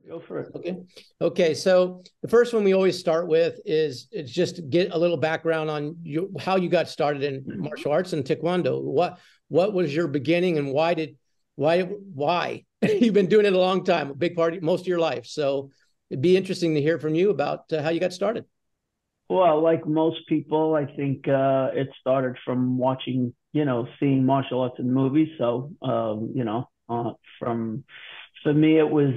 Go for it. Okay. Okay. So the first one we always start with is just get a little background on how you got started in martial arts and Taekwondo. What was your beginning, and why? You've been doing it a long time, a big part, most of your life. So it'd be interesting to hear from you about how you got started. Well, like most people, I think it started from watching, seeing martial arts in movies. So, for me, it was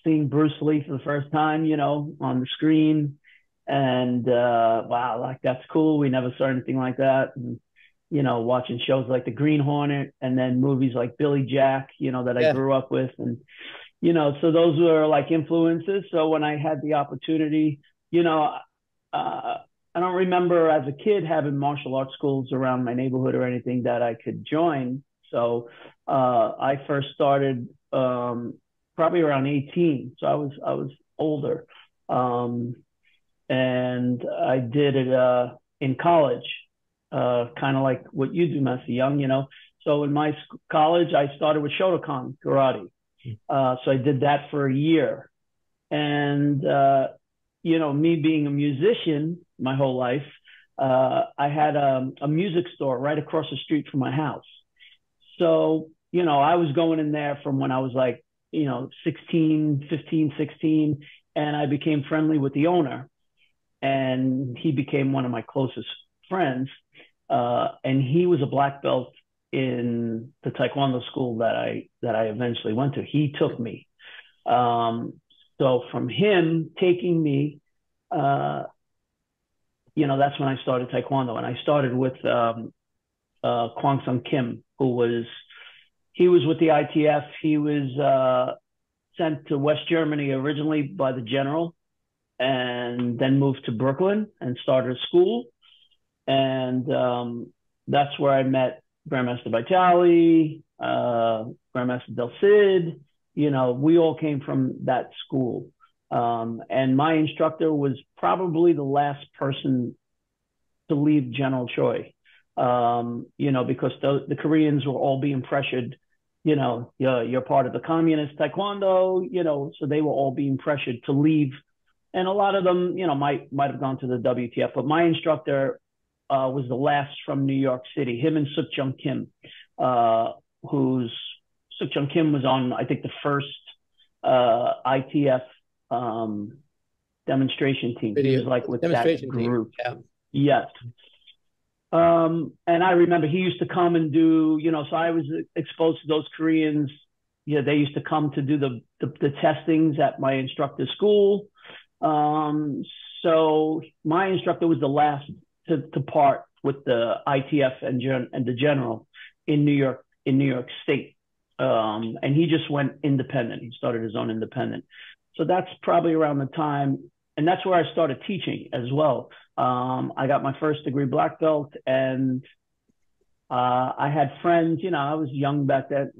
seeing Bruce Lee for the first time, on the screen. And wow, like that's cool. We never saw anything like that. And, watching shows like The Green Hornet and then movies like Billy Jack, that I grew up with. And, so those were like influences. So when I had the opportunity, I don't remember as a kid having martial arts schools around my neighborhood or anything that I could join. So I first started probably around 18. So I was older. And I did it in college, kind of like what you do, Messi Young. So in my college, I started with Shotokan karate. So I did that for a year. And me being a musician my whole life, I had a music store right across the street from my house. So, I was going in there from when I was like, 16, 15, 16, and I became friendly with the owner. And he became one of my closest friends. And he was a black belt in the Taekwondo school that I eventually went to. He took me. So from him taking me, that's when I started Taekwondo. And I started with Kwang Sung Kim, he was with the ITF. He was sent to West Germany originally by the General, and then moved to Brooklyn and started a school. And that's where I met Grandmaster Vitali, Grandmaster Del Cid. We all came from that school. And my instructor was probably the last person to leave General Choi, because the Koreans were all being pressured, you're part of the communist Taekwondo, so they were all being pressured to leave. And a lot of them, might have gone to the WTF, but my instructor was the last from New York City, him and Suk Jung Kim, Suk Jung Kim was on, I think, the first ITF demonstration team. He was like with that group. Yeah. Yes. And I remember he used to come and do, so I was exposed to those Koreans. They used to come to do the testings at my instructor's school. So my instructor was the last to part with the ITF and the General in New York State. And he just went independent. He started his own independent. So that's probably around the time. And that's where I started teaching as well. I got my first degree black belt, and I had friends, I was young back then,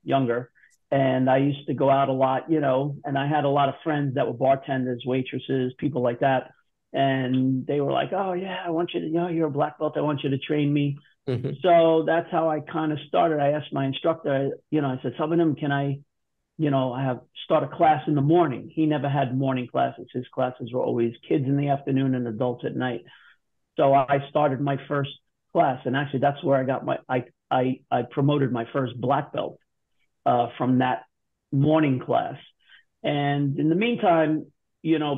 younger. And I used to go out a lot, and I had a lot of friends that were bartenders, waitresses, people like that. And they were like, oh yeah, I want you to, you're a black belt. I want you to train me. Mm-hmm. So that's how I kind of started. I asked my instructor, I said, Subhanim, can I start a class in the morning? He never had morning classes. His classes were always kids in the afternoon and adults at night. So I started my first class. And actually that's where I got I promoted my first black belt from that morning class. And in the meantime,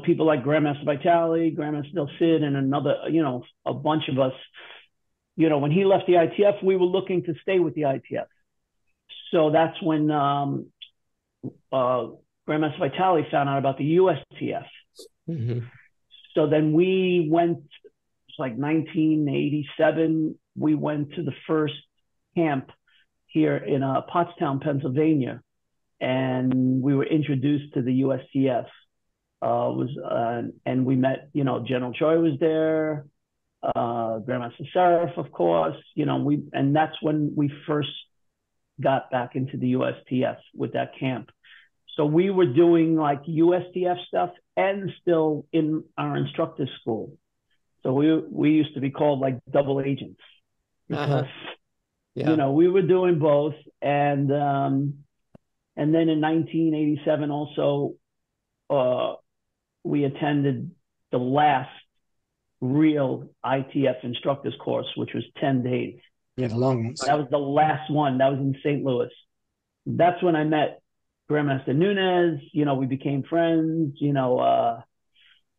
people like Grandmaster Vitali, Grandmaster Del Cid, and another, a bunch of us, when he left the ITF, we were looking to stay with the ITF. So that's when Grandmaster Vitali found out about the USTF. Mm-hmm. So then we went, it's like 1987, we went to the first camp here in Pottstown, Pennsylvania, and we were introduced to the USTF. And we met, General Choi was there, Grandmaster Seraph, of course, and that's when we first got back into the USTF with that camp. So we were doing like USTF stuff and still in our instructor school. So we used to be called like double agents because, we were doing both. And And then in 1987 also, we attended the last real ITF instructors course, which was 10 days. Yeah, the long ones. That was the last one. That was in St. Louis. That's when I met Grandmaster Nunez. You know, we became friends. You know,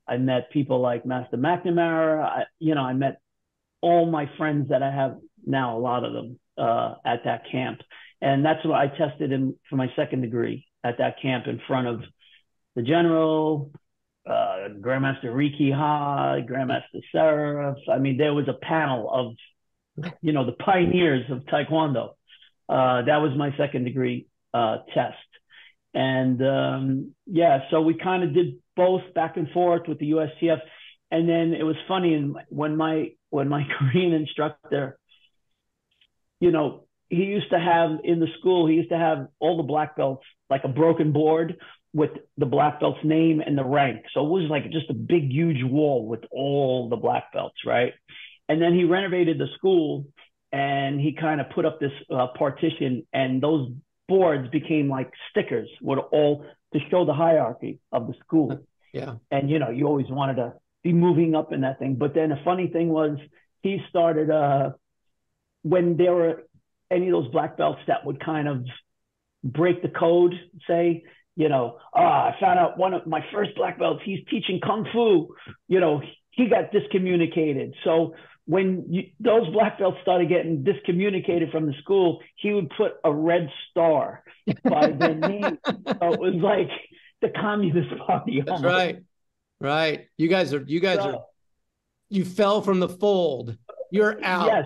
I met people like Master McNamara. I met all my friends that I have now, a lot of them at that camp. And that's what I tested in for my second degree at that camp in front of the General, Grandmaster Riki Ha, Grandmaster Seraph. I mean, there was a panel of, you know, the pioneers of Taekwondo. That was my second degree test. And yeah, so we kind of did both back and forth with the USTF. And then it was funny when my Korean instructor, you know, he used to have in the school, he used to have all the black belts, like a broken board with the black belt's name and the rank. So it was like just a big, huge wall with all the black belts, right? And then he renovated the school and he kind of put up this partition, and those boards became like stickers with all to show the hierarchy of the school. Yeah. And, you know, you always wanted to be moving up in that thing. But then the funny thing was he started, when there were any of those black belts that would kind of break the code, say, you know, I found out one of my first black belts, he's teaching Kung Fu, you know, he got discommunicated. So when those black belts started getting discommunicated from the school, he would put a red star by their name. So it was like the Communist Party. That's right. Right. You guys are, you fell from the fold. You're out. Yes.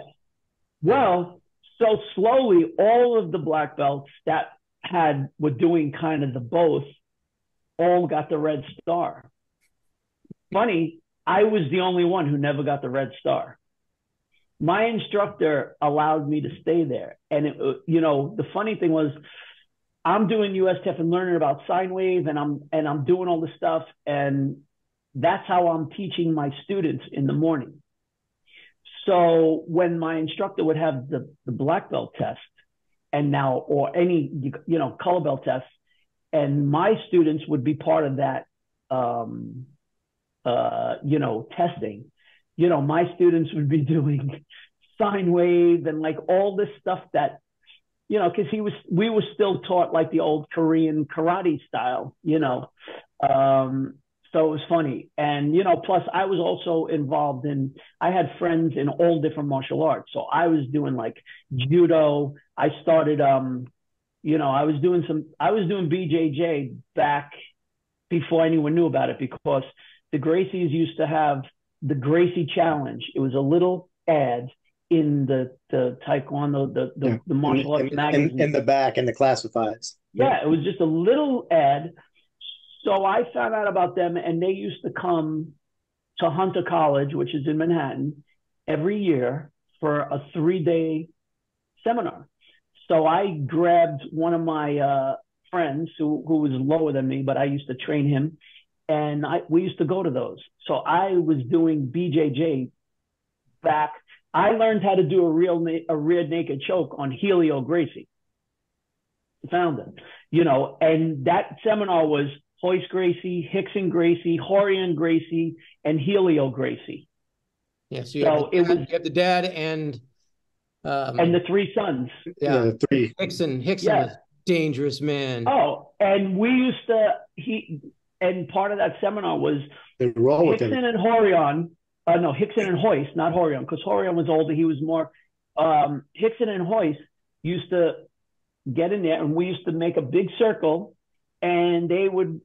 Well, so slowly, all of the black belts that were doing kind of the both all got the red star. Funny, I was the only one who never got the red star. My instructor allowed me to stay there. And, you know, the funny thing was I'm doing USTF and learning about sine wave, and I'm doing all this stuff. And that's how I'm teaching my students in the morning. So when my instructor would have the black belt test or any, you know, color belt test, and my students would be part of that, you know, testing, you know, my students would be doing sine wave and like all this stuff that, you know, because we were still taught like the old Korean karate style, you know. So it was funny. And, you know, plus I was also involved I had friends in all different martial arts. So I was doing like judo. I started, you know, I was doing BJJ back before anyone knew about it, because the Gracies used to have the Gracie Challenge. It was a little ad in the Taekwondo, the martial arts magazine. In the back, in the classifieds. Yeah, it was just a little ad. So I found out about them, and they used to come to Hunter College, which is in Manhattan, every year for a 3-day seminar. So I grabbed one of my friends who was lower than me, but I used to train him, and we used to go to those. So I was doing BJJ back. I learned how to do a rear naked choke on Helio Gracie. Found it, you know, and that seminar was Hoist Gracie, Hickson Gracie, Horian Gracie, and Helio Gracie. Yeah, so you have the dad and the three sons. Yeah, the three. Hickson was dangerous man. Oh, and we used to and part of that seminar was Hickson and Horion. No, Hickson and Hoist, not Horion, because Horion was older. He was more. Hickson and Hoist used to get in there, and we used to make a big circle, and they would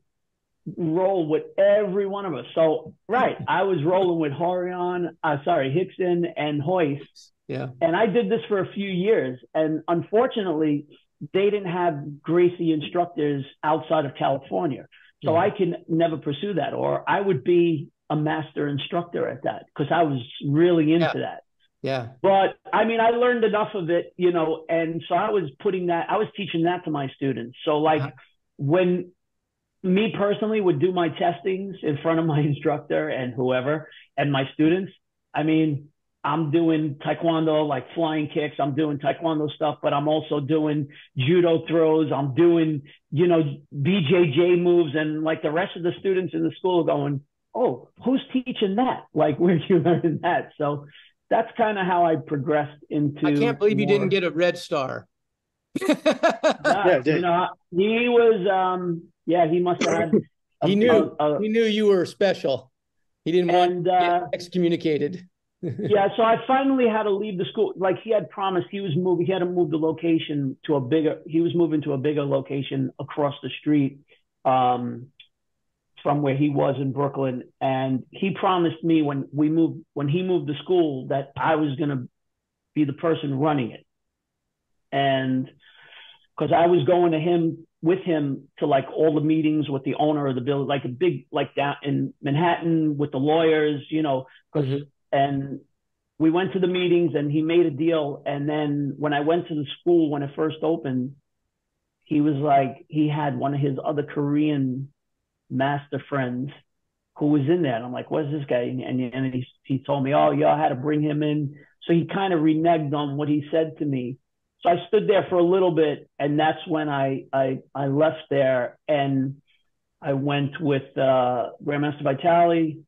roll with every one of us. So, right, I was rolling with Hickson and Hoist. Yeah. And I did this for a few years. And unfortunately, they didn't have Gracie instructors outside of California. So I can never pursue that. Or I would be a master instructor at that, because I was really into that. Yeah. But I mean, I learned enough of it, you know, and so I was teaching that to my students. So like when me personally would do my testings in front of my instructor and whoever and my students, I mean, I'm doing Taekwondo, like flying kicks. I'm doing Taekwondo stuff, but I'm also doing judo throws. I'm doing, BJJ moves. And like the rest of the students in the school are going, oh, who's teaching that? Like, where'd you learn that? So that's kind of how I progressed into. I can't believe you didn't get a red star. Yeah, He was, he must have had. He knew you were special. He didn't want to get excommunicated. Yeah, so I finally had to leave the school. Like he had promised, he had to move the location to he was moving to a bigger location across the street from where he was in Brooklyn. And he promised me when he moved the school that I was going to be the person running it. And because I was going with him to like all the meetings with the owner of the building, like a big, like down in Manhattan with the lawyers, and we went to the meetings and he made a deal. And then when I went to the school, when it first opened, he was like, he had one of his other Korean master friends who was in there. And I'm like, what's this guy? And he told me, oh, yeah, I had to bring him in. So he kind of reneged on what he said to me. So I stood there for a little bit, and that's when I left there, and I went with Grandmaster Vitali,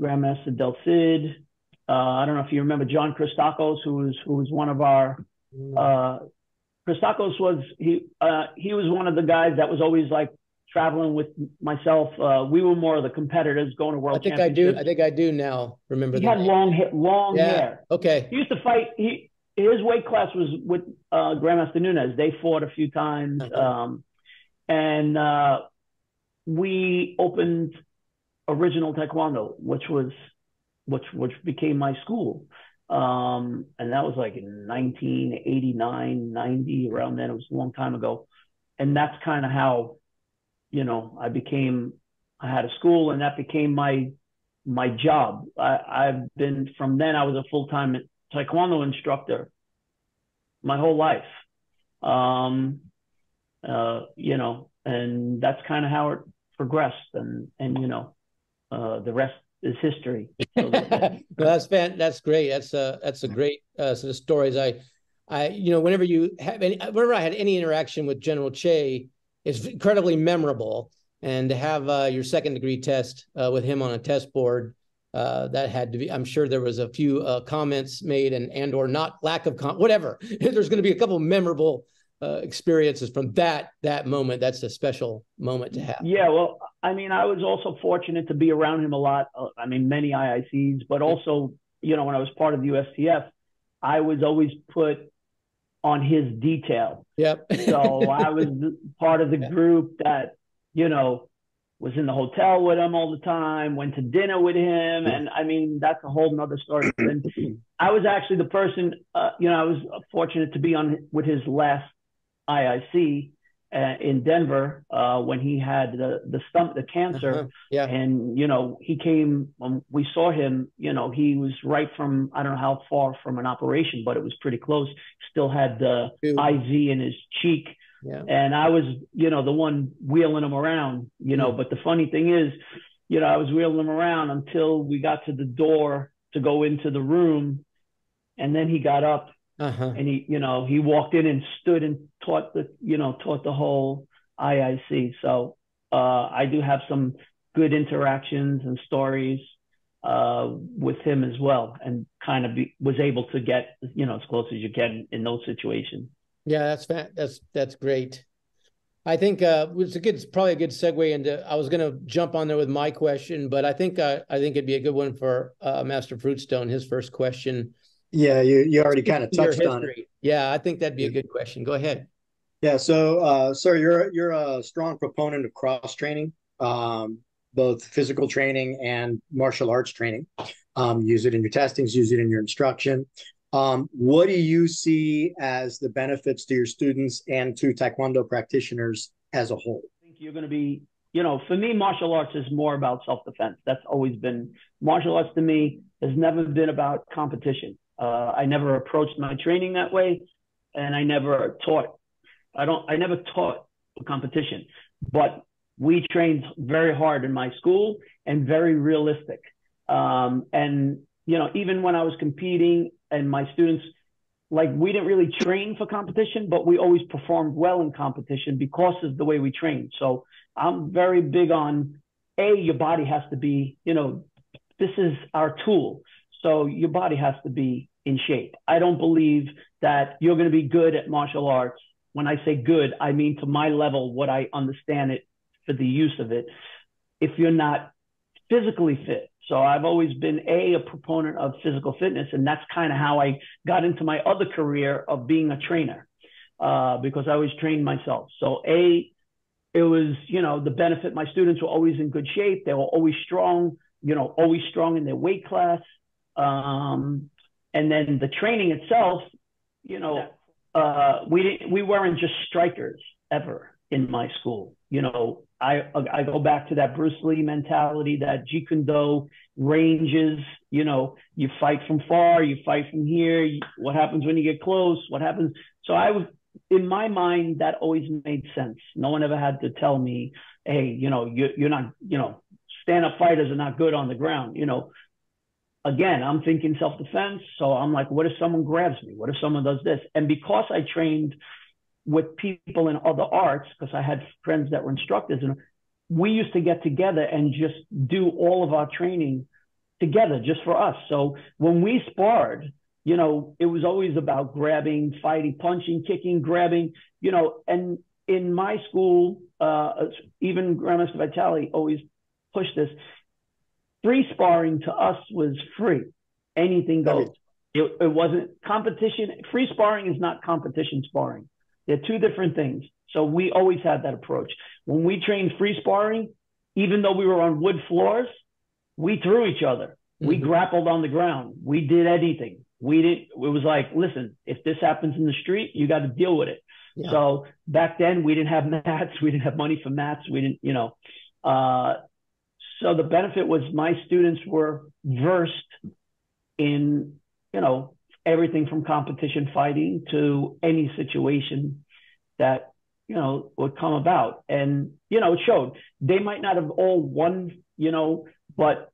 Grandmaster Del Cid. I don't know if you remember John Christakos, who was one of our. Christakos was he was one of the guys that was always like traveling with myself. We were more of the competitors going to world championships. I think I do now. Remember, he had long hair. Okay. He used to fight. His weight class was with Grandmaster Nunes. They fought a few times. And we opened Original Taekwondo, which became my school. And that was like in 1989, 90, around then. It was a long time ago. And that's kind of how, I had a school, and that became my job. From then I was a full-time Taekwondo instructor my whole life. And that's kind of how it progressed, and the rest is history. So that's great. That's a great set of stories. Whenever I had any interaction with General Choi, it's incredibly memorable. And to have your second degree test with him on a test board, that had to be, I'm sure there was a few comments made or not lack of whatever. There's going to be a couple of memorable experiences from that moment. That's a special moment to have. Yeah, well, I mean, I was also fortunate to be around him a lot. I mean, many IICs, but also, when I was part of the USTF, I was always put on his detail. Yep. So I was part of the group that, was in the hotel with him all the time, went to dinner with him. And I mean, that's a whole nother story. And I was actually the person, I was fortunate to be with his last IIC in Denver when he had the cancer. Yeah. And, he came, we saw him, he was right from, I don't know how far from an operation, but it was pretty close. Still had the IV in his cheek. Yeah. And I was, the one wheeling him around, but the funny thing is, I was wheeling him around until we got to the door to go into the room. And then he got up and he walked in and stood and taught the whole IIC. So I do have some good interactions and stories with him as well, and kind of was able to get, as close as you can in those situations. Yeah, that's great. I think it's probably a good segue into. I was going to jump on there with my question, but I think it'd be a good one for Master Fruitstone. His first question. Yeah, you already kind of touched on it. Yeah, I think that'd be a good question. Go ahead. Yeah, so sir, you're a strong proponent of cross training, both physical training and martial arts training. Use it in your testings, use it in your instruction. What do you see as the benefits to your students and to Taekwondo practitioners as a whole? I think you're going to be, for me, martial arts is more about self-defense. That's always been, martial arts to me has never been about competition. I never approached my training that way, and I never taught. I never taught competition, but we trained very hard in my school and very realistic. And even when I was competing and my students, like, we didn't really train for competition, but we always performed well in competition because of the way we trained. So I'm very big on, your body has to be, this is our tool. So your body has to be in shape. I don't believe that you're going to be good at martial arts. When I say good, I mean to my level, what I understand it for the use of it, if you're not physically fit. So I've always been a proponent of physical fitness, and that's kind of how I got into my other career of being a trainer, because I always trained myself. So it was, the benefit. My students were always in good shape. They were always strong, always strong in their weight class. And then the training itself, we weren't just strikers ever in my school. I go back to that Bruce Lee mentality, that Taekwon-do ranges, you fight from far, you fight from here. What happens when you get close? What happens? So in my mind, that always made sense. No one ever had to tell me, hey, you're not, stand-up fighters are not good on the ground. Again, I'm thinking self-defense. So I'm like, what if someone grabs me? What if someone does this? And because I trained with people in other arts, because I had friends that were instructors, and we used to get together and just do all of our training together just for us. So when we sparred, it was always about grabbing, fighting, punching, kicking, grabbing, and in my school, even Grandmaster Vitale always pushed this. Free sparring to us was free. Anything goes. It wasn't competition. Free sparring is not competition sparring. They're two different things. So we always had that approach. When we trained free sparring, even though we were on wood floors, we threw each other. We grappled on the ground. We did anything. It was like, listen, if this happens in the street, you got to deal with it. Yeah. So back then we didn't have mats. We didn't have money for mats. We didn't, so the benefit was my students were versed in, everything from competition fighting to any situation that, would come about. And, it showed. They might not have all won, but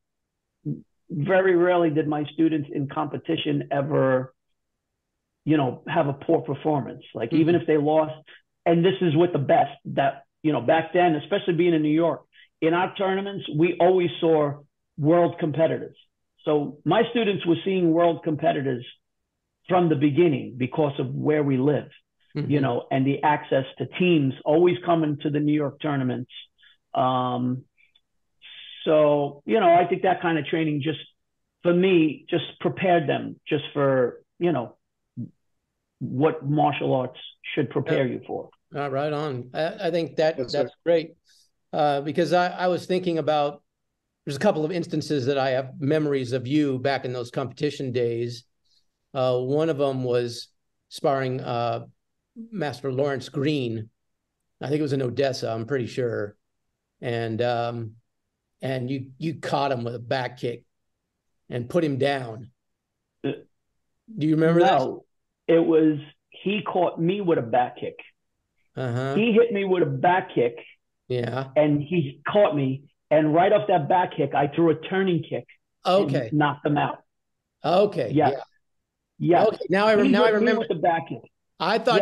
very rarely did my students in competition ever, have a poor performance. Like, even if they lost, and this is with the best that, back then, especially being in New York, in our tournaments, we always saw world competitors. So my students were seeing world competitors from the beginning because of where we live, and the access to teams always coming to the New York tournaments. So, I think that kind of training just, for me, just prepared them just for, what martial arts should prepare you for. Right on. I think that's great. Because I was thinking about, there's a couple of instances that I have memories of you back in those competition days. One of them was sparring Master Lawrence Green. I think it was in Odessa, I'm pretty sure. And you caught him with a back kick and put him down. Do you remember that? No, it was, he caught me with a back kick. He hit me with a back kick. Yeah. And he caught me. And right off that back kick, I threw a turning kick. Okay. And knocked him out. Okay. Yes. Yeah. Okay. Now I remember with the back kick. I thought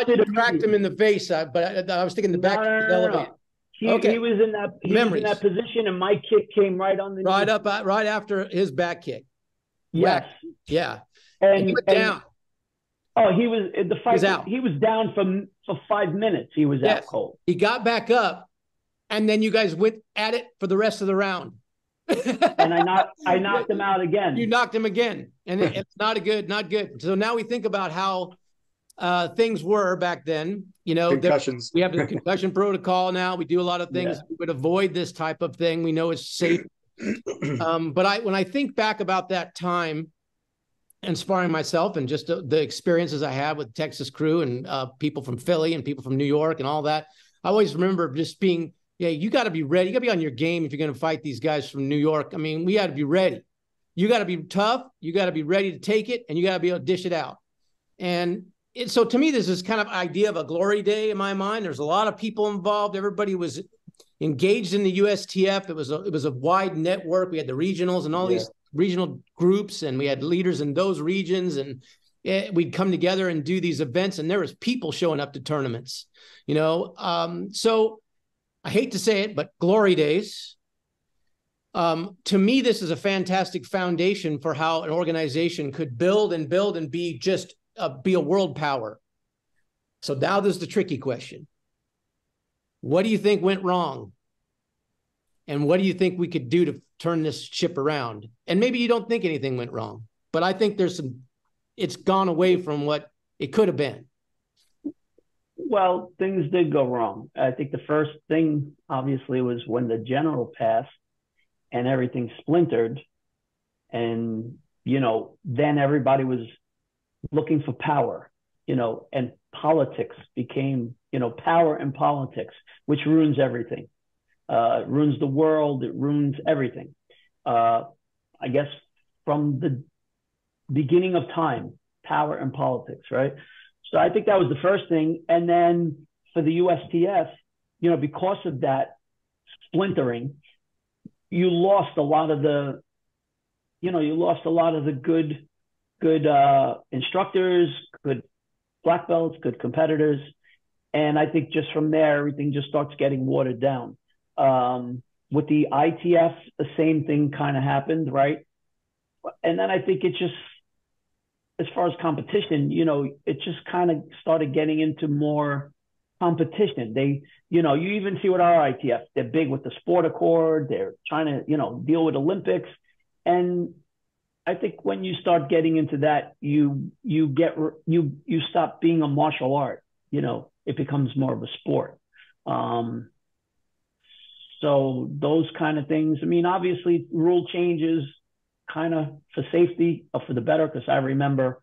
you cracked him in the face, but I was thinking the back kick was elevated. He was in that position, and my kick came right on the knee. Right after his back kick. Yes. Whack. Yeah. And he went down. Oh, he was the fight. He was out. He was down for 5 minutes. He was out cold. He got back up, and then you guys went at it for the rest of the round. And I knocked him out again. You knocked him again, and it's not good. So now we think about how things were back then. Concussions. We have the concussion protocol now. We do a lot of things. We would avoid this type of thing. We know it's safe. But when I think back about that time and sparring myself and just the experiences I had with Texas crew and people from Philly and people from New York and all that, I always remember just being, you got to be ready. You got to be on your game if you're going to fight these guys from New York. I mean, we got to be ready. You got to be tough. You got to be ready to take it, and you got to be able to dish it out. And so to me, this is kind of idea of a glory day in my mind. There's a lot of people involved. Everybody was engaged in the USTF. It was a wide network. We had the regionals and all these regional groups, and we had leaders in those regions, and we'd come together and do these events, and there was people showing up to tournaments, so I hate to say it, but glory days. To me, this is a fantastic foundation for how an organization could build and be just be a world power. So now there's the tricky question. What do you think went wrong? And what do you think we could do to turn this ship around? And maybe you don't think anything went wrong, but I think it's gone away from what it could have been. Well, things did go wrong. I think the first thing, obviously, was when the general passed and everything splintered. And, then everybody was looking for power, and politics became, power and politics, which ruins everything. It ruins the world. It ruins everything. I guess from the beginning of time, power and politics, right? So I think that was the first thing. And then for the USTF, because of that splintering, you lost a lot of the, good instructors, good black belts, good competitors. And I think just from there, everything just starts getting watered down. With the ITF, the same thing kind of happened, right? And then I think it just, as far as competition, it just kind of started getting into more competition. They, you even see with our ITF, they're big with the sport accord. They're trying to, deal with Olympics. And I think when you start getting into that, you stop being a martial art, it becomes more of a sport. So those kind of things, obviously rule changes kind of for safety or for the better, because I remember,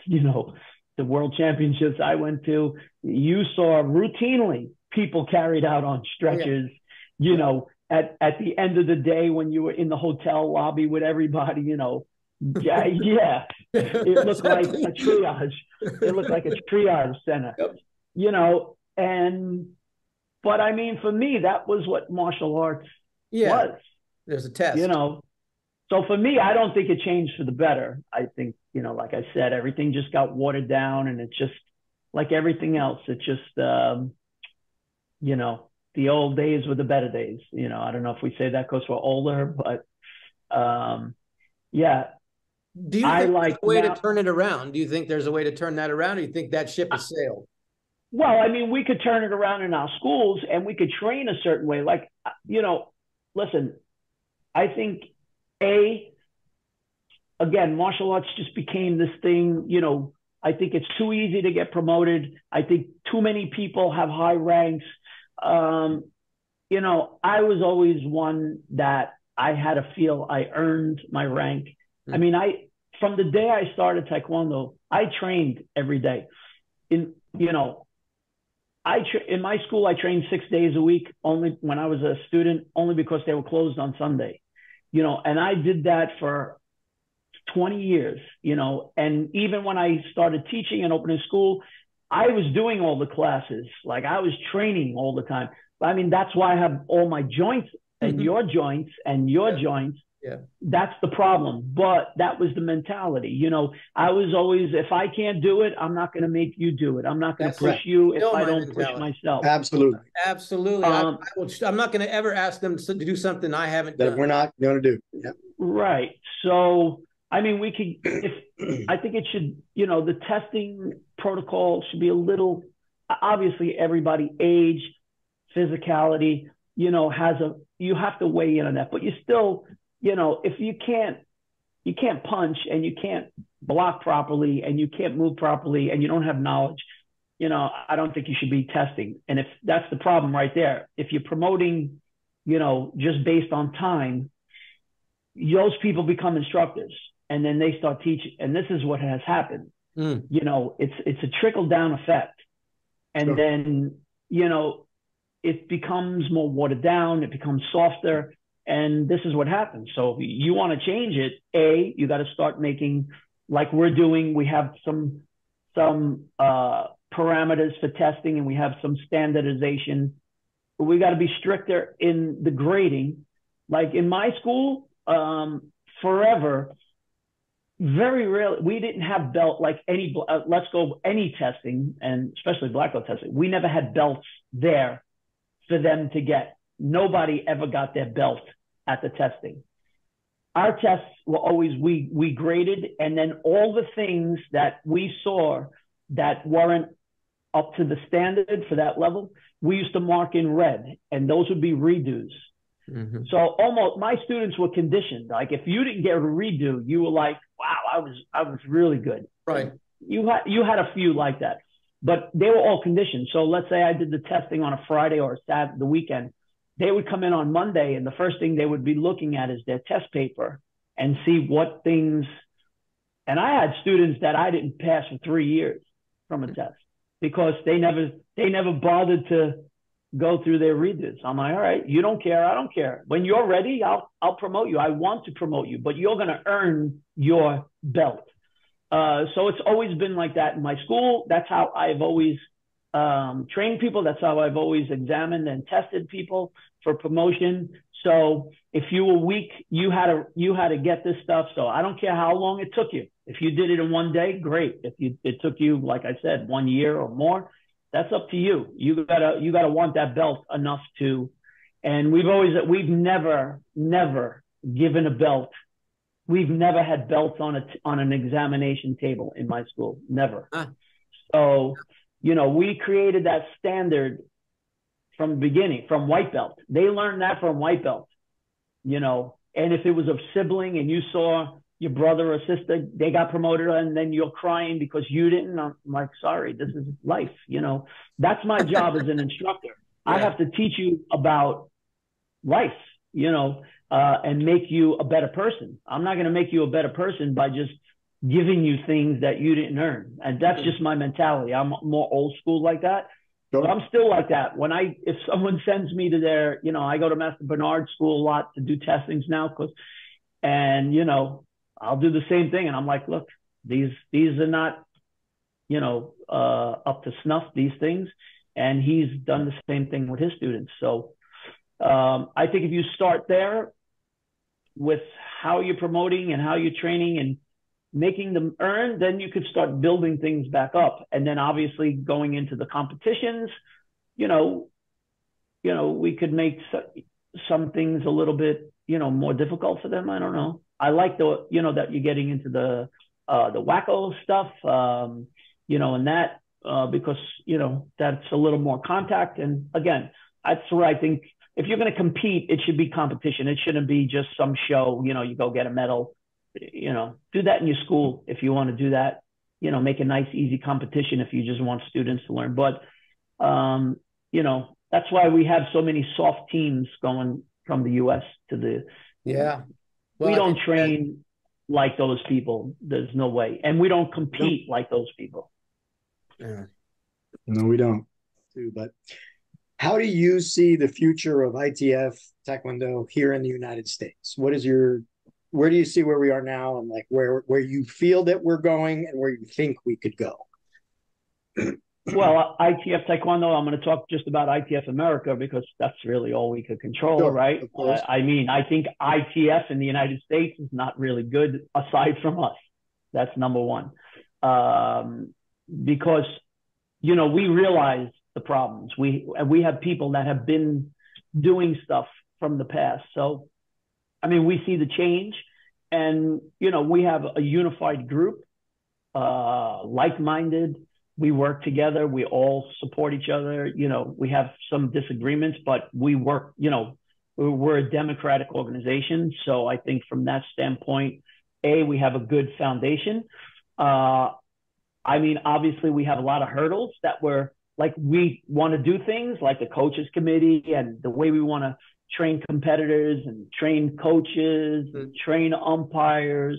the world championships I went to, you saw routinely people carried out on stretchers, at the end of the day when you were in the hotel lobby with everybody, it looked like a triage. It looked like a triage center, but for me, that was what martial arts was. There's a test. So for me, I don't think it changed for the better. I think, like I said, everything just got watered down, and it's just like everything else. It's just, the old days were the better days. I don't know if we say that because we're older, but yeah. Do you think there's a way to turn it around? Do you think there's a way to turn that around, or do you think that ship has sailed? Well, we could turn it around in our schools, and we could train a certain way. Like, listen, I think, again, martial arts just became this thing, I think it's too easy to get promoted. I think too many people have high ranks. I was always one that I had to feel I earned my rank. From the day I started Taekwondo, I trained every day. In my school, I trained 6 days a week, only when I was a student, only because they were closed on Sunday. And I did that for 20 years, and even when I started teaching and opening school, I was doing all the classes. Like, I was training all the time. That's why I have all my joints and your joints and your joints. Yeah. That's the problem. But that was the mentality. I was always, if I can't do it, I'm not going to make you do it. I'm not going to push you if I don't push myself. Absolutely. Absolutely. I'm not going to ever ask them to do something I haven't done. That we're not going to do. Yeah. Right. So, we could, I think it should, the testing protocol should be a little, obviously everybody, age, physicality, you have to weigh in on that, but you still, if you can't punch and you can't block properly and you can't move properly and you don't have knowledge, I don't think you should be testing. And if that's the problem right there, if you're promoting, just based on time, those people become instructors and then they start teaching. And this is what has happened. It's a trickle down effect. And then, it becomes more watered down. It becomes softer. And this is what happens. So if you want to change it, you got to start making, like we're doing, we have some parameters for testing and we have some standardization. But we got to be stricter in the grading. Like in my school, forever, very rarely, we didn't have belt like any, let's go any testing, and especially black belt testing. We never had belts there for them to get. Nobody ever got their belt at the testing. Our tests were always, we graded, and then all the things that we saw that weren't up to the standard for that level, we used to mark in red, and those would be redos. Mm-hmm. So almost my students were conditioned. Like if you didn't get a redo, you were like, wow, I was really good. Right. You had a few like that, but they were all conditioned. So let's say I did the testing on a Friday or a Saturday, the weekend. They would come in on Monday, and the first thing they would be looking at is their test paper and see what things. And I had students that I didn't pass for 3 years from a test because they never bothered to go through their redos. I'm like, all right, you don't care, I don't care. When you're ready, I'll promote you. I want to promote you, but you're going to earn your belt. So it's always been like that in my school. That's how I've always trained people. That's how I've always examined and tested people for promotion. So if you were weak, you had to get this stuff. So I don't care how long it took you. If you did it in one day, great. If it took you, like I said, 1 year or more, that's up to you. You gotta want that belt enough to. And we've never given a belt. We've never had belts on an examination table in my school. Never. So, we created that standard from the beginning, from white belt. They learned that from white belt, and if it was a sibling and you saw your brother or sister, they got promoted and then you're crying because you didn't, I'm like, sorry, this is life. That's my job as an instructor. Yeah. I have to teach you about life, and make you a better person. I'm not going to make you a better person by just giving you things that you didn't earn. And that's just my mentality. I'm more old school like that. But I'm still like that. If someone sends me to their, I go to Master Bernard School a lot to do testings now, and I'll do the same thing. And I'm like, look, these are not, up to snuff, these things. And he's done the same thing with his students. So I think if you start there with how you're promoting and how you're training and making them earn, then you could start building things back up. And then obviously going into the competitions, we could make some things a little bit, more difficult for them. I don't know. I like that you're getting into the wacko stuff, and that, because, that's a little more contact. And again, that's where I think if you're going to compete, it should be competition. It shouldn't be just some show, you go get a medal, do that in your school. If you want to do that, make a nice, easy competition if you just want students to learn. But, that's why we have so many soft teams going from the U.S. to the, yeah. Well, we don't train like those people. There's no way. And we don't compete like those people. Yeah. No, we don't. But how do you see the future of ITF Taekwondo here in the United States? Where do you see where we are now, and like where you feel that we're going and where you think we could go? Well, ITF Taekwondo, I'm going to talk just about ITF America because that's really all we could control, sure, right? I think ITF in the United States is not really good aside from us. That's number one. Because, we realize the problems. We have people that have been doing stuff from the past. So, we see the change, and, we have a unified group, like-minded. We work together. We all support each other. We have some disagreements, but we work, we're a democratic organization. So I think from that standpoint, we have a good foundation. Obviously we have a lot of hurdles that we want to do things like the coaches committee and the way we want to train competitors and train coaches, and train umpires.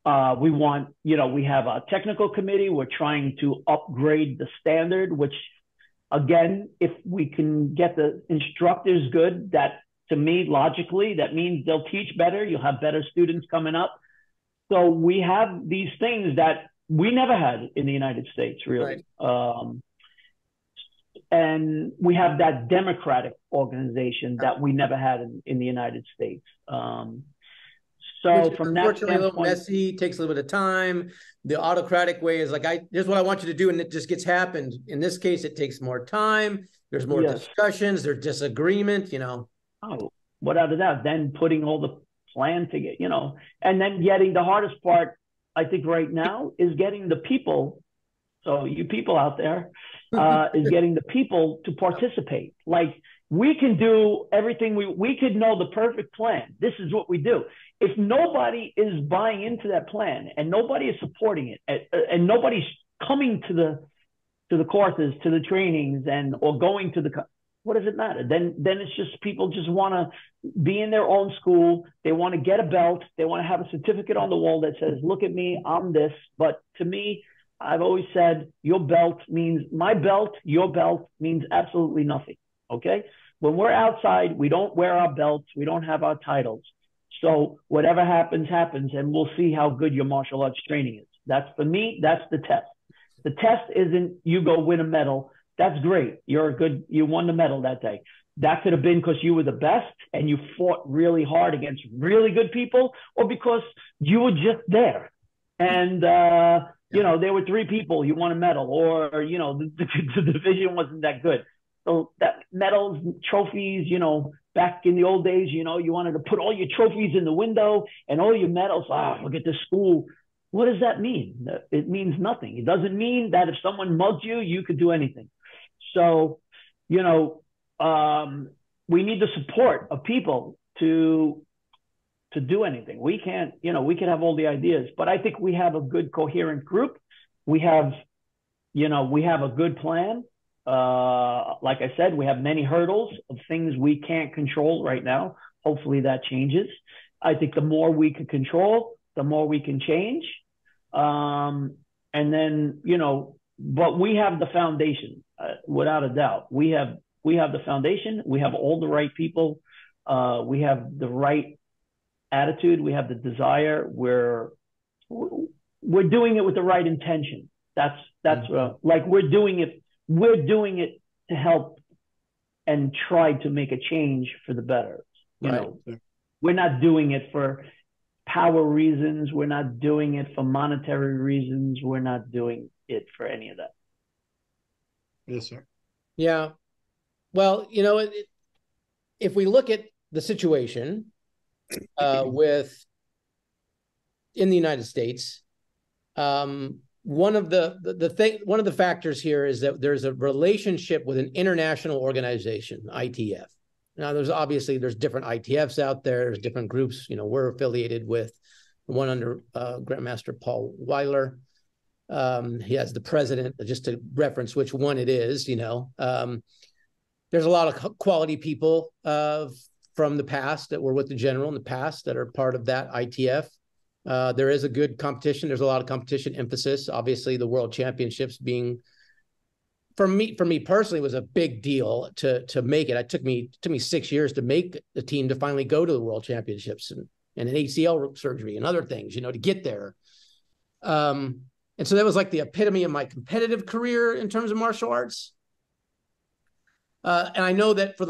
We have a technical committee. We're trying to upgrade the standard, which again, if we can get the instructors good, that to me, logically, that means they'll teach better. You'll have better students coming up. So we have these things that we never had in the United States, really. Right. And we have that democratic organization that we never had in the United States. So Which is from that unfortunately a little standpoint, messy, takes a little bit of time. The autocratic way is like, here's what I want you to do, and it just gets happened. In this case, it takes more time. There's more yes. discussions. There's disagreement, you know. Oh, without a doubt. Then putting all the plan together, you know, and then getting the hardest part, I think right now is getting the people. So you people out there, is getting the people to participate. Like we can do everything. We could know the perfect plan. This is what we do. If nobody is buying into that plan and nobody is supporting it, and nobody's coming to the courses, to the trainings, and or going to the, what does it matter? Then it's just people just want to be in their own school. They want to get a belt. They want to have a certificate on the wall that says, "Look at me, I'm this." But to me, I've always said your belt means my belt, your belt means absolutely nothing. Okay? When we're outside, we don't wear our belts, we don't have our titles. So whatever happens, happens, and we'll see how good your martial arts training is. That's for me, that's the test. The test isn't you go win a medal. That's great. You won the medal that day. That could have been because you were the best and you fought really hard against really good people, or because you were just there. And, you know, there were 3 people, you won a medal, or, you know, the division wasn't that good. So that medals, trophies, you know, back in the old days, you know, you wanted to put all your trophies in the window and all your medals. Look at this school. What does that mean? It means nothing. It doesn't mean that if someone mugs you, you could do anything. So, you know, we need the support of people to do anything. We can't, you know, we can have all the ideas, but I think we have a good coherent group. We have, you know, we have a good plan. Like I said, we have many hurdles of things we can't control right now. Hopefully that changes. I think the more we can control, the more we can change. And then, you know, but we have the foundation, without a doubt. We have the foundation. We have all the right people. We have the right attitude. We have the desire. We're doing it with the right intention. That's like we're doing it to help and try to make a change for the better. You know, we're not doing it for power reasons. We're not doing it for monetary reasons. We're not doing it for any of that. Yes, sir. Yeah. Well, you know, if we look at the situation with in the United States, one of the factors here is that there's a relationship with an international organization, ITF. Now, there's different ITFs out there. There's different groups. You know, we're affiliated with the one under Grandmaster Paul Weiler. He has the president, just to reference which one it is, you know. There's a lot of quality people from the past that were with the general in the past that are part of that ITF. There is a good competition. There's a lot of competition emphasis. Obviously, the World Championships being, for me personally, was a big deal to make it. It took me 6 years to make the team to finally go to the World Championships and an ACL surgery and other things, you know, to get there. And so that was like the epitome of my competitive career in terms of martial arts. And I know that for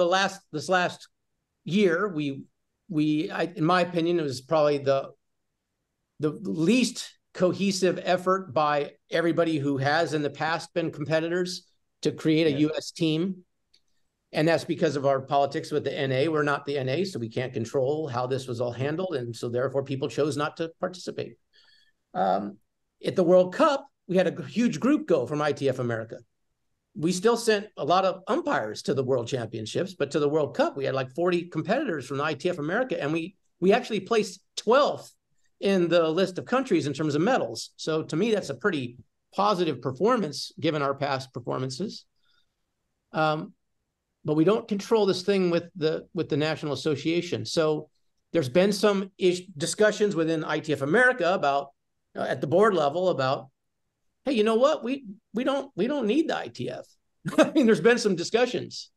this last year, in my opinion, it was probably the least cohesive effort by everybody who has in the past been competitors to create a U.S. team. And that's because of our politics with the NA. We're not the NA, so we can't control how this was all handled. And so therefore people chose not to participate. At the World Cup, we had a huge group go from ITF America. We still sent a lot of umpires to the World Championships, but to the World Cup, we had like 40 competitors from the ITF America, and we actually placed 12th in the list of countries in terms of medals. So to me, that's a pretty positive performance given our past performances. But we don't control this thing with the National Association. So there's been some discussions within ITF America about, at the board level, about, hey, you know what? We don't need the ITF. I mean, there's been some discussions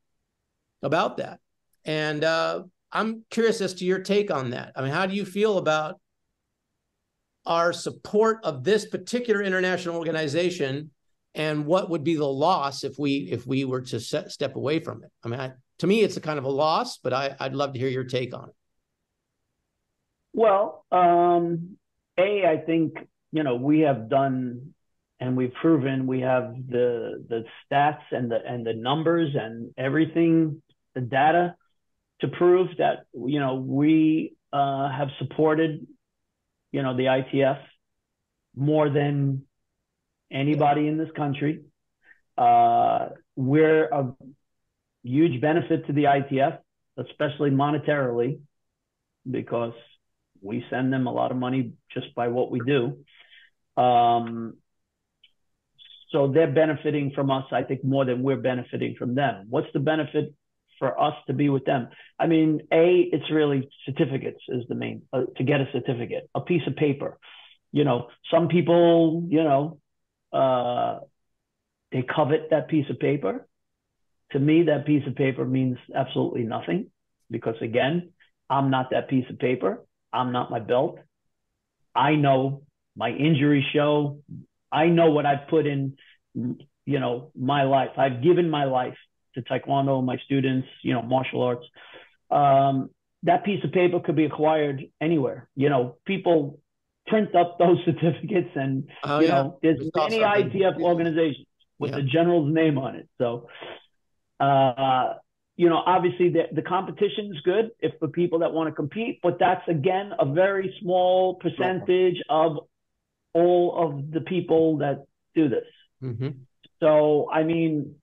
about that. And I'm curious as to your take on that. I mean, how do you feel about our support of this particular international organization, and what would be the loss if we were to step away from it? I mean, to me, it's a kind of a loss, but I'd love to hear your take on it. Well, I think, we have done and we've proven we have the stats and the numbers and everything, the data to prove that, we have supported, the ITF more than anybody in this country. We're a huge benefit to the ITF, especially monetarily, because we send them a lot of money just by what we do. So they're benefiting from us, I think, more than we're benefiting from them. What's the benefit for us to be with them? I mean, it's really certificates is the main, to get a certificate, a piece of paper. Some people, they covet that piece of paper. To me, that piece of paper means absolutely nothing because, again, I'm not that piece of paper. I'm not my belt. I know my injuries show. I know what I've put in, my life. I've given my life to Taekwondo, my students, martial arts. That piece of paper could be acquired anywhere. People print up those certificates and, there's many ITF organizations with the general's name on it. So, obviously the competition is good if for people that want to compete, but that's, again, a very small percentage of all of the people that do this. Mm-hmm. So, I mean,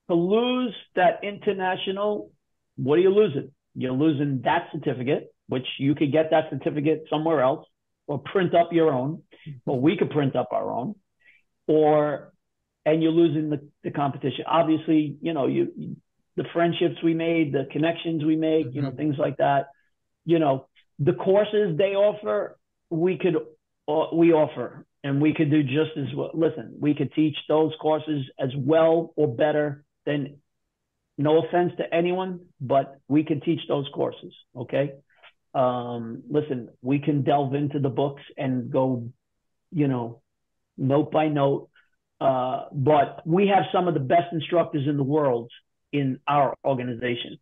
to lose that international, what are you losing? You're losing that certificate, which you could get that certificate somewhere else or print up your own, or we could print up our own, and you're losing the competition. Obviously, the friendships we made, the connections we make, things like that. The courses they offer, we offer, and we could do just as well. Listen, we could teach those courses as well or better than, no offense to anyone, but we could teach those courses. Okay. Listen, we can delve into the books and go, note by note. But we have some of the best instructors in the world in our organization.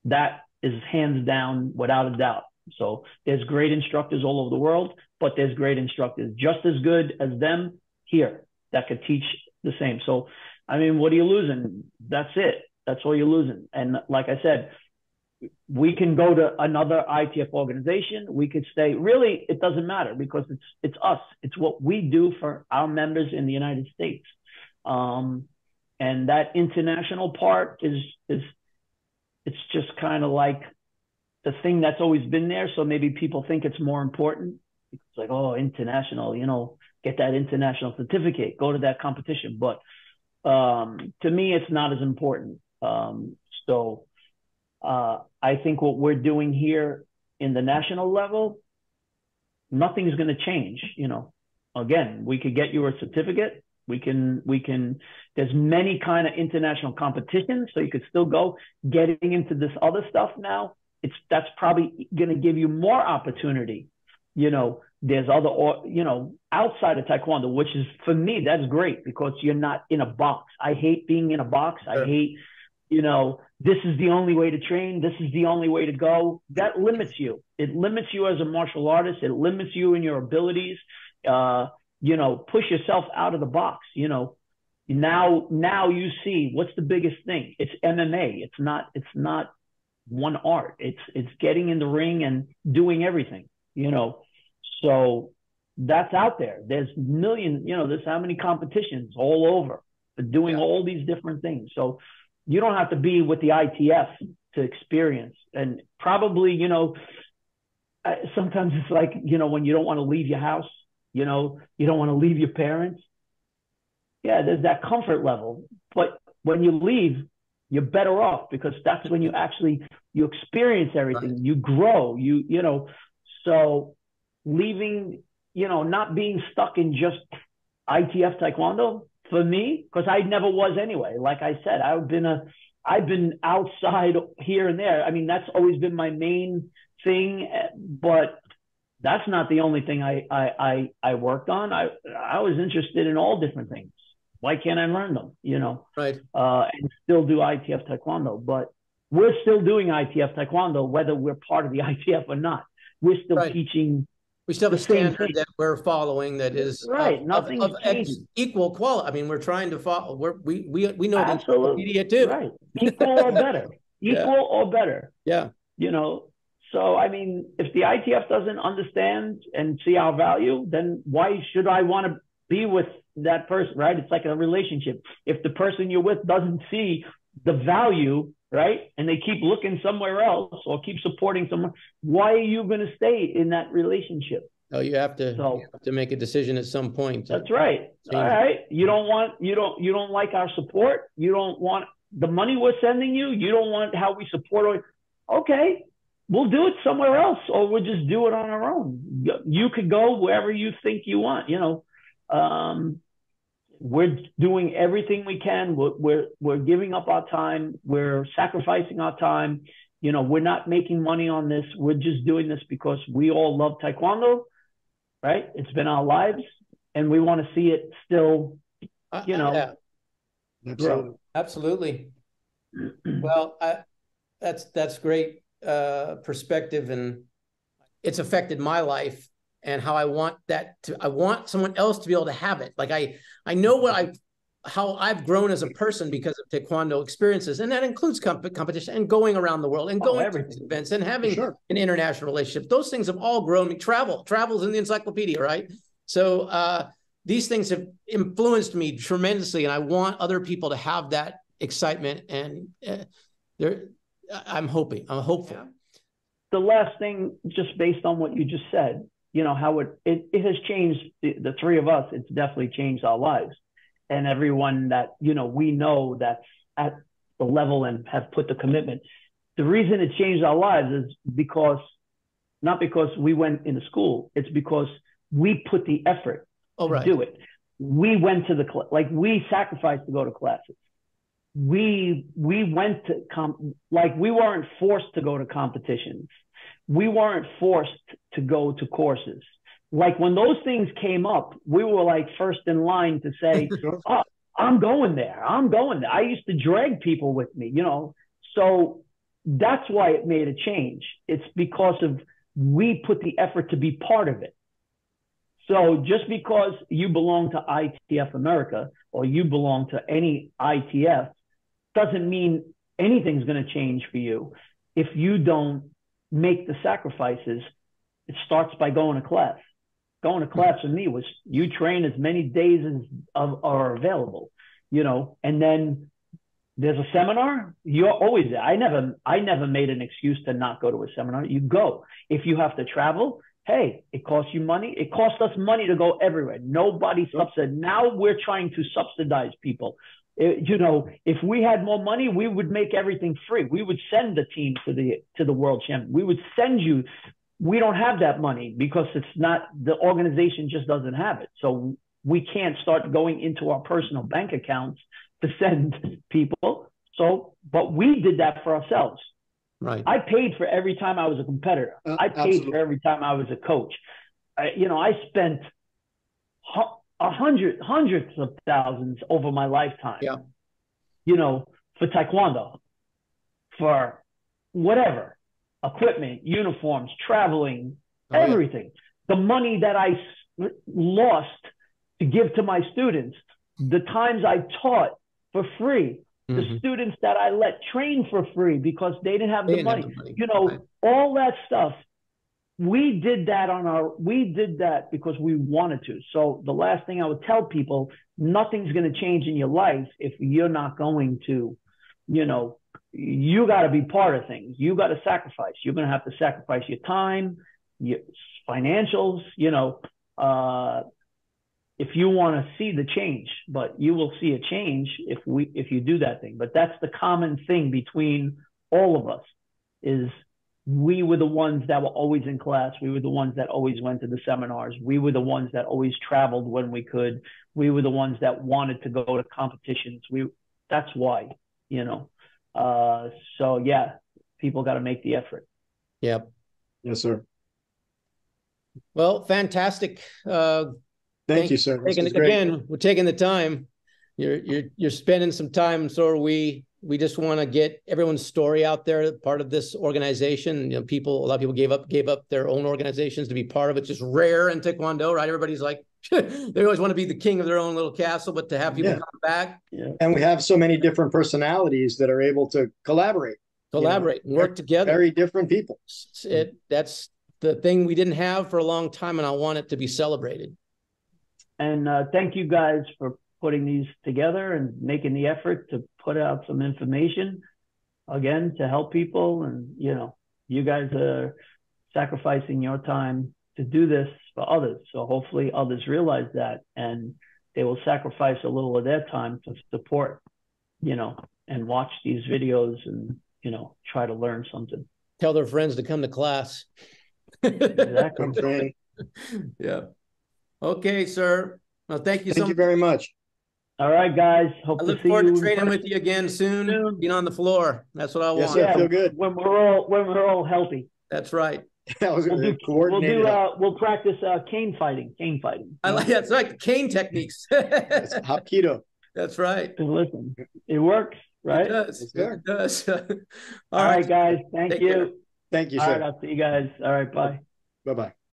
That is hands down, without a doubt. So there's great instructors all over the world, but there's great instructors just as good as them here that could teach the same. So, I mean, what are you losing? That's it. That's all you're losing. And like I said, we can go to another ITF organization. We could stay. Really, it doesn't matter because it's us. It's what we do for our members in the United States. And that international part is it's just kind of like the thing that's always been there. So maybe people think it's more important. It's like, oh, international, get that international certificate, go to that competition. But to me, it's not as important. So I think what we're doing here in the national level, nothing's going to change. Again, we could get you a certificate. We can, there's many kind of international competitions. So you could still go. Getting into this other stuff now, that's probably going to give you more opportunity. There's other, outside of Taekwondo, which is, for me, that's great because you're not in a box. I hate being in a box. Sure. I hate, this is the only way to train. This is the only way to go. That limits you. It limits you as a martial artist. It limits you in your abilities. Push yourself out of the box. Now you see what's the biggest thing. It's MMA. It's not one art. It's getting in the ring and doing everything, So that's out there. There's millions, there's how many competitions all over for doing all these different things. So you don't have to be with the ITF to experience. And probably, sometimes it's like, when you don't want to leave your house, you don't want to leave your parents. Yeah, there's that comfort level. But when you leave, you're better off because that's when you experience everything. Right. You grow, so leaving, not being stuck in just ITF Taekwondo for me, because I never was anyway. Like I said, I've been outside here and there. I mean, that's always been my main thing, but that's not the only thing I worked on. I was interested in all different things. Why can't I learn them, Right. And still do ITF Taekwondo, but we're still doing ITF Taekwondo, whether we're part of the ITF or not. we're still Right. teaching. We still have a the same standard thing. that we're following that is Right. Nothing's of changing. equal quality. I mean, we're trying to follow. We know the Absolutely. encyclopedia too. Right. Equal or better. Yeah. Equal or better. Yeah. You know, so I mean, if the ITF doesn't understand and see our value, then why should I want to be with that person, right? It's like a relationship. If the person you're with doesn't see the value, right, and they keep looking somewhere else or keep supporting someone, why are you going to stay in that relationship? Oh, you have to make a decision at some point. That's right. All right. You don't like our support. You don't want the money we're sending you. You don't want how we support. Okay, we'll do it somewhere else, or we'll just do it on our own. You could go wherever you think you want. You know, we're doing everything we can. We're giving up our time. We're sacrificing our time. You know, we're not making money on this. We're just doing this because we all love Taekwondo, right? It's been our lives, and we want to see it still, you know, grow. Absolutely. Well, that's great perspective, and it's affected my life and how I want someone else to be able to have it. Like I know how I've grown as a person because of Taekwondo experiences, and that includes competition and going around the world and going to events and having an international relationship. Those things have all grown me. Travel's in the encyclopedia, right? So these things have influenced me tremendously, and I want other people to have that excitement. And I'm hopeful. The last thing, just based on what you just said, you know, how it has changed the three of us. It's definitely changed our lives, and everyone that, you know, we know that's at the level and have put the commitment. The reason it changed our lives is not because we went into school. It's because we put the effort to do it. We went to we sacrificed to go to classes. We went to we weren't forced to go to competitions. We weren't forced to go to courses. Like when those things came up, we were like first in line to say, oh, I'm going there. I used to drag people with me, you know. So that's why it made a change. It's because of we put the effort to be part of it. So just because you belong to ITF America or you belong to any ITF doesn't mean anything's going to change for you if you don't make the sacrifices. It starts by going to class. Going to class for me was you train as many days as are available, you know, and then there's a seminar. You're always there. I never made an excuse to not go to a seminar. You go. If you have to travel, hey, it costs you money. It costs us money to go everywhere. Nobody subsidizes. Now we're trying to subsidize people. You know, if we had more money, we would make everything free. We would send the team to the world champion. We would send you. We don't have that money because it's not, the organization just doesn't have it. So we can't start going into our personal bank accounts to send people. So, but we did that for ourselves. Right. I paid for every time I was a competitor. I paid for every time I was a coach. You know, I spent hundreds of thousands over my lifetime. Yeah. You know, for Taekwondo, for whatever, equipment, uniforms, traveling, everything. Yeah. The money that I lost to give to my students, the times I taught for free, the students that I let train for free because they didn't have the money. You know, all that stuff. We did that because we wanted to. So the last thing I would tell people, nothing's going to change in your life if you're not going to, you know, you got to be part of things. You got to sacrifice. You're going to have to sacrifice your time, your financials, you know, if you want to see the change, but you will see a change if you do that thing. But that's the common thing between all of us is we were the ones that were always in class. We were the ones that always went to the seminars. We were the ones that always traveled when we could. We were the ones that wanted to go to competitions. That's why, you know. So yeah, people got to make the effort. Yep. Yes, sir. Well, fantastic. Thank you, sir. Again, we're taking the time. You're spending some time, and so are we. we just want to get everyone's story out there, part of this organization. You know, a lot of people gave up their own organizations to be part of it. Just rare in Taekwondo, right? Everybody's like, they always want to be the king of their own little castle, but to have people come back. Yeah. And we have so many different personalities that are able to collaborate, work together. Very different people. That's the thing we didn't have for a long time, and I want it to be celebrated. And thank you guys for putting these together and making the effort to put out some information, again, to help people. And, you know, you guys are sacrificing your time to do this for others. So hopefully others realize that, and they will sacrifice a little of their time to support, you know, and watch these videos and, you know, try to learn something. Tell their friends to come to class. Exactly. Yeah. Okay, sir. Well, thank you so much. Thank you very much. All right, guys. Hope I look forward to training with you again soon. Being on the floor. That's what I want. Yes, sir. Feel good. When we're all healthy. That's right. We'll practice cane fighting. I like that's like cane techniques. It's Hapkido. That's right. Listen, it works, right? It does. It does. All right, guys. Thank you. Thank you, sir. All right, I'll see you guys. All right, bye. Bye-bye.